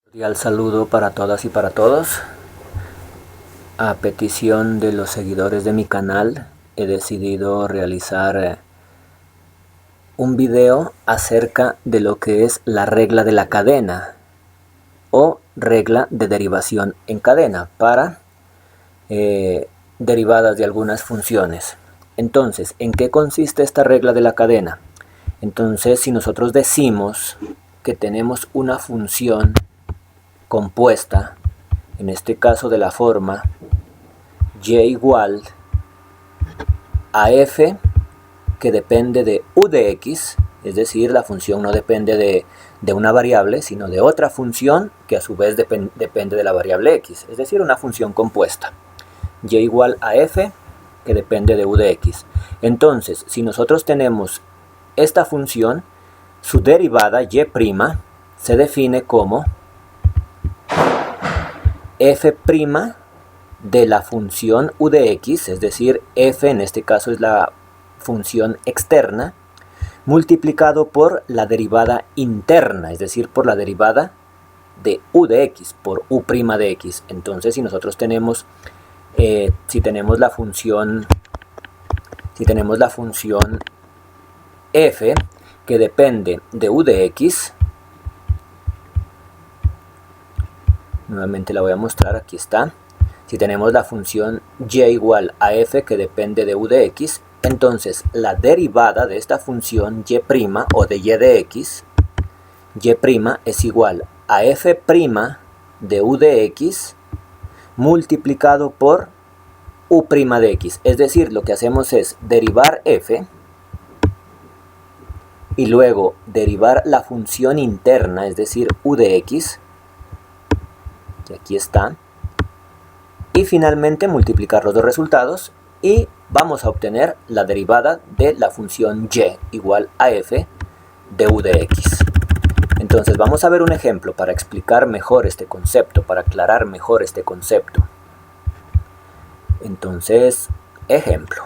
Cordial saludo para todas y para todos. A petición de los seguidores de mi canal, he decidido realizar un video acerca de lo que es la regla de la cadena o regla de derivación en cadena para derivadas de algunas funciones. Entonces, ¿en qué consiste esta regla de la cadena? Entonces, si nosotros decimos que tenemos una función compuesta, en este caso de la forma y igual a f que depende de u de x, es decir, la función no depende de una variable, sino de otra función que a su vez depende de la variable x, es decir, una función compuesta. Y igual a f que depende de u de x. Entonces, si nosotros tenemos esta función, su derivada y' se define como f' de la función u de x, es decir, f en este caso es la función externa, multiplicado por la derivada interna, es decir, por la derivada de u de x, por u' de x. Entonces, si nosotros tenemos, si tenemos la función f que depende de u de x, nuevamente la voy a mostrar, aquí está. Si tenemos la función y igual a f que depende de u de x, entonces la derivada de esta función y' o de y de x, y' es igual a f' de u de x multiplicado por u' de x. Es decir, lo que hacemos es derivar f y luego derivar la función interna, es decir, u de x, que aquí está, y finalmente multiplicar los dos resultados y vamos a obtener la derivada de la función y igual a f de u de x. Entonces vamos a ver un ejemplo para explicar mejor este concepto, para aclarar mejor este concepto. Entonces, ejemplo.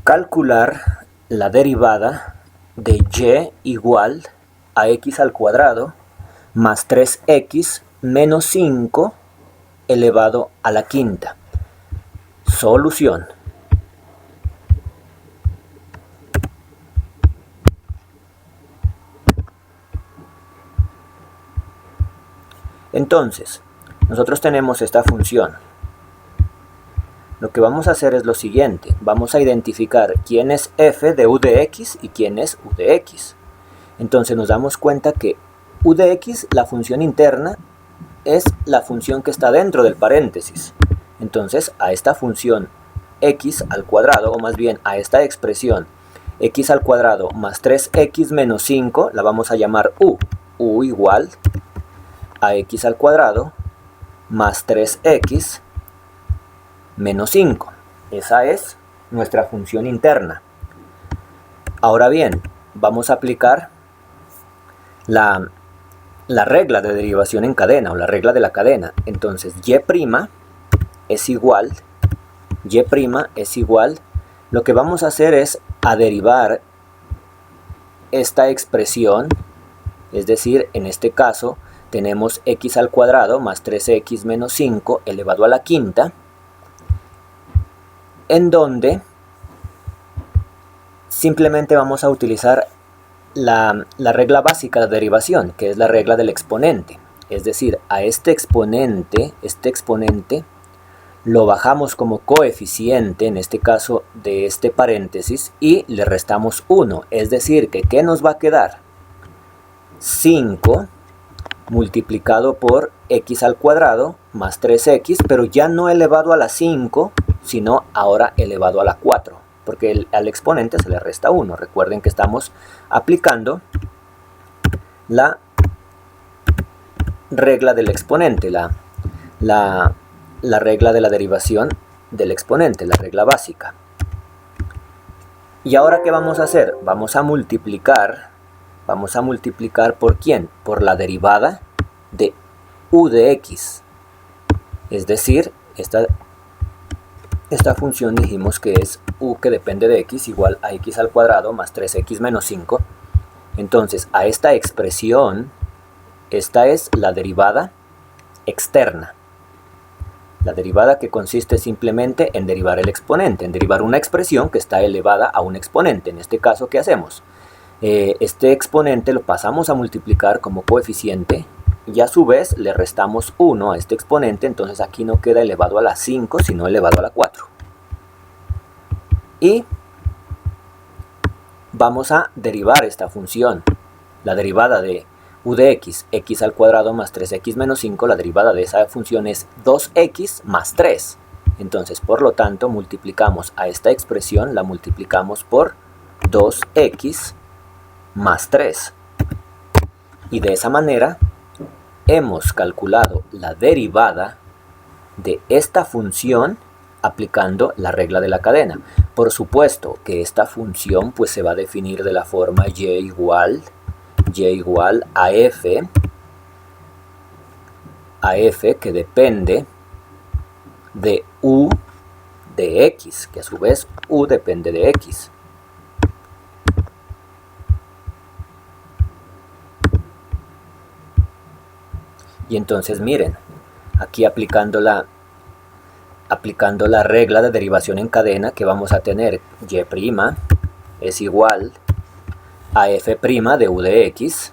Calcular la derivada de y igual a x al cuadrado más 3x menos 5 elevado a la quinta. Solución. Entonces, nosotros tenemos esta función. Lo que vamos a hacer es lo siguiente, vamos a identificar quién es f de u de x y quién es u de x. Entonces nos damos cuenta que u de x, la función interna, es la función que está dentro del paréntesis. Entonces a esta función x al cuadrado, o más bien a esta expresión x al cuadrado más 3x menos 5, la vamos a llamar u igual a x al cuadrado más 3x menos 5. Esa es nuestra función interna. Ahora bien, vamos a aplicar la regla de derivación en cadena o la regla de la cadena. Entonces, y' es igual, lo que vamos a hacer es a derivar esta expresión, es decir, en este caso tenemos x al cuadrado más 3x menos 5 elevado a la quinta, en donde simplemente vamos a utilizar la regla básica de derivación, que es la regla del exponente. Es decir, a este exponente lo bajamos como coeficiente, en este caso de este paréntesis, y le restamos 1. Es decir, que ¿qué nos va a quedar? 5 multiplicado por x al cuadrado más 3x, pero ya no elevado a la 5, sino ahora elevado a la 4, porque al exponente se le resta 1. Recuerden que estamos aplicando la regla del exponente, la regla de la derivación del exponente, la regla básica. ¿Y ahora qué vamos a hacer? Vamos a multiplicar ¿por quién? Por la derivada de u de x. Es decir, esta función dijimos que es u que depende de x igual a x al cuadrado más 3x menos 5. Entonces, a esta expresión, esta es la derivada externa. La derivada que consiste simplemente en derivar el exponente, en derivar una expresión que está elevada a un exponente. En este caso, ¿qué hacemos? Este exponente lo pasamos a multiplicar como coeficiente y a su vez le restamos 1 a este exponente, entonces aquí no queda elevado a la 5, sino elevado a la 4. Y vamos a derivar esta función, la derivada de u de x, x al cuadrado más 3x menos 5, la derivada de esa función es 2x más 3. Entonces, por lo tanto, multiplicamos a esta expresión, la multiplicamos por 2x más 3. Y de esa manera hemos calculado la derivada de esta función aplicando la regla de la cadena. Por supuesto que esta función pues se va a definir de la forma y igual a f que depende de u de x, que a su vez u depende de x. Y entonces miren, aquí aplicando la regla de derivación en cadena, que vamos a tener y' es igual a f' de u de x,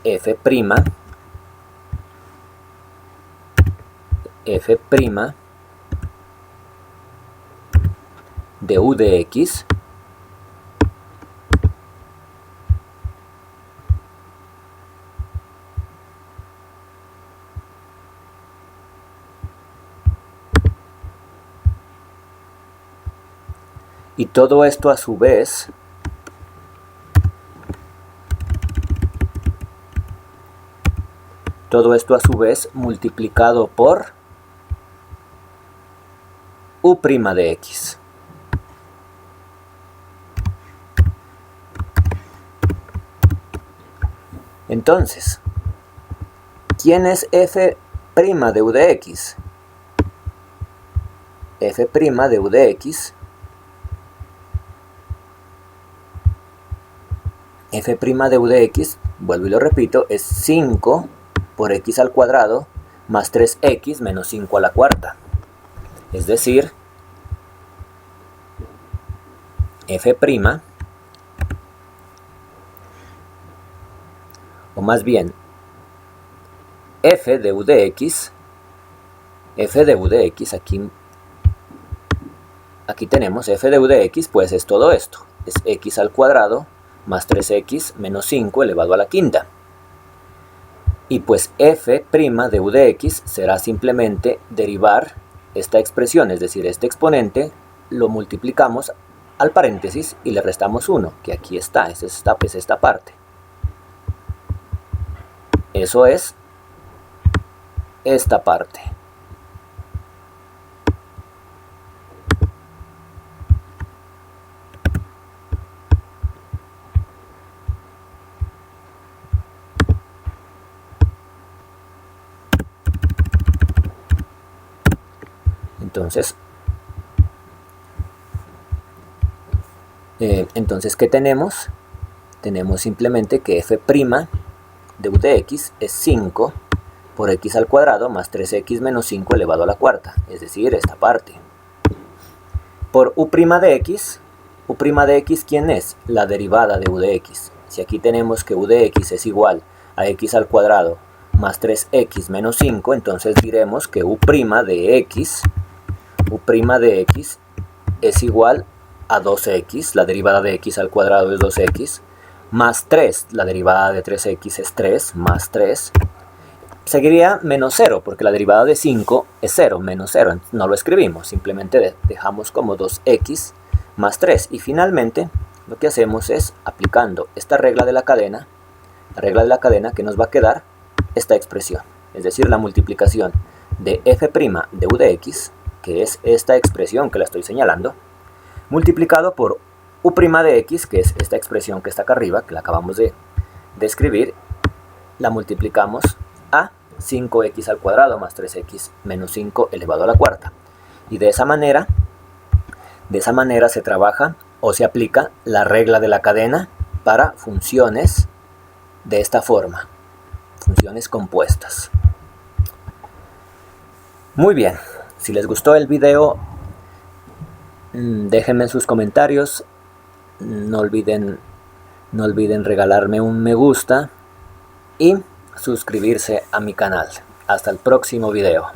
f' de u de x y todo esto a su vez multiplicado por u' de x. Entonces, ¿quién es f' de u de x? F' de u de x vuelvo y lo repito, es 5 por x al cuadrado más 3x menos 5 a la cuarta. Es decir, f', o más bien, f de u de x, aquí tenemos f de u de x, pues es todo esto, es x al cuadrado más 3x menos 5 elevado a la quinta. Y pues f' de u de x será simplemente derivar esta expresión, es decir, este exponente lo multiplicamos al paréntesis y le restamos 1, que aquí está, es esta parte. Eso es esta parte. Entonces, ¿qué tenemos? Tenemos simplemente que f' de u de x es 5 por x al cuadrado más 3x menos 5 elevado a la cuarta, es decir, esta parte. Por u' de x, ¿quién es? La derivada de u de x. Si aquí tenemos que u de x es igual a x al cuadrado más 3x menos 5, entonces diremos que u' de x es igual a 2x, la derivada de x al cuadrado es 2x, más 3, la derivada de 3x es 3, más 3. Seguiría menos 0, porque la derivada de 5 es 0, menos 0, no lo escribimos, simplemente dejamos como 2x más 3. Y finalmente, lo que hacemos es, aplicando esta regla de la cadena, que nos va a quedar esta expresión, es decir, la multiplicación de f' de u de x, que es esta expresión que la estoy señalando, multiplicado por u' de x, que es esta expresión que está acá arriba, que la acabamos de escribir, la multiplicamos a 5x al cuadrado más 3x menos 5 elevado a la cuarta. Y de esa manera se trabaja o se aplica la regla de la cadena para funciones de esta forma, funciones compuestas. Muy bien, si les gustó el video, déjenme sus comentarios, no olviden regalarme un me gusta y suscribirse a mi canal. Hasta el próximo video.